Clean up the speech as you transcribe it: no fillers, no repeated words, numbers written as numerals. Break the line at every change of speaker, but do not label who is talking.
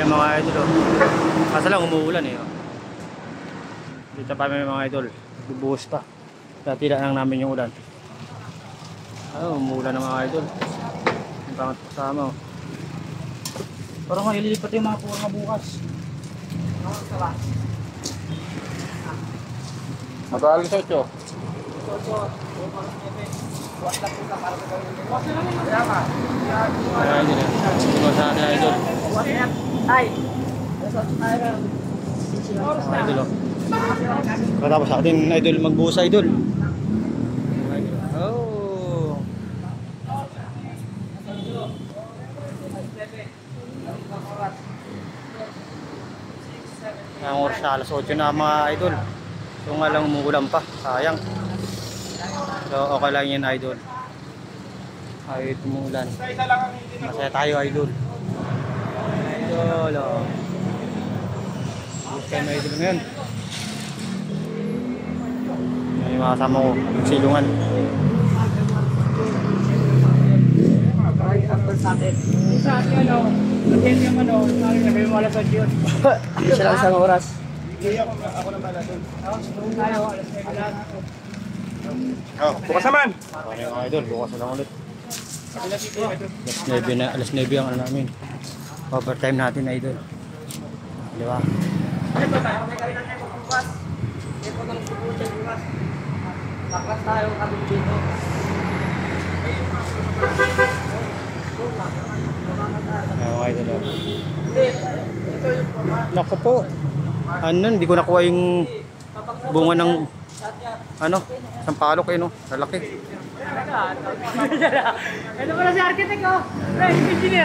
tayo mga idol. Oh. Kaso lang umuulan eh. Oh. Dito pa may mga idol. Bubuhos pa. Natila lang namin yung ulan. Umuulan ng mga idol. Yung pangat kasama. Oh.
Parang ililipat yung mga pura bukas.
Mag-aalis 8. Ayan yun eh. Ito sa atin idol.
Ay!
Idol oh. Katapos sa atin idol magbuhos idol. Oh. Ang oras na alas 8 na mga idol. So nga lang umuulan pa, sayang. So okay lang yan idol. Kahit umuulan. Masaya tayo idol. Idol oh. Gusto kayo mga idol ngayon. Yan yung mga kasama ko, silungan.
Sa atin ano, again yung ano, sabi mo alas 8 yun. Isa lang isang oras. Ako na pala doon. Tayo, alas 9 lang.
Bukas naman!
Okay mga idol, bukas na lang ulit. Alas 9 ang ano namin. Overtime natin idol. Di ba?
Ito tayo, may kailan tayo bukas. Ito ng subukan bukas. Baklas tayo kami dito.
Okay, idol. Naku po. Ano, hindi ko nakuha yung bunga ng ano, sampalok eh no. Lalaki.
Ito pala si architect oh. Engineer.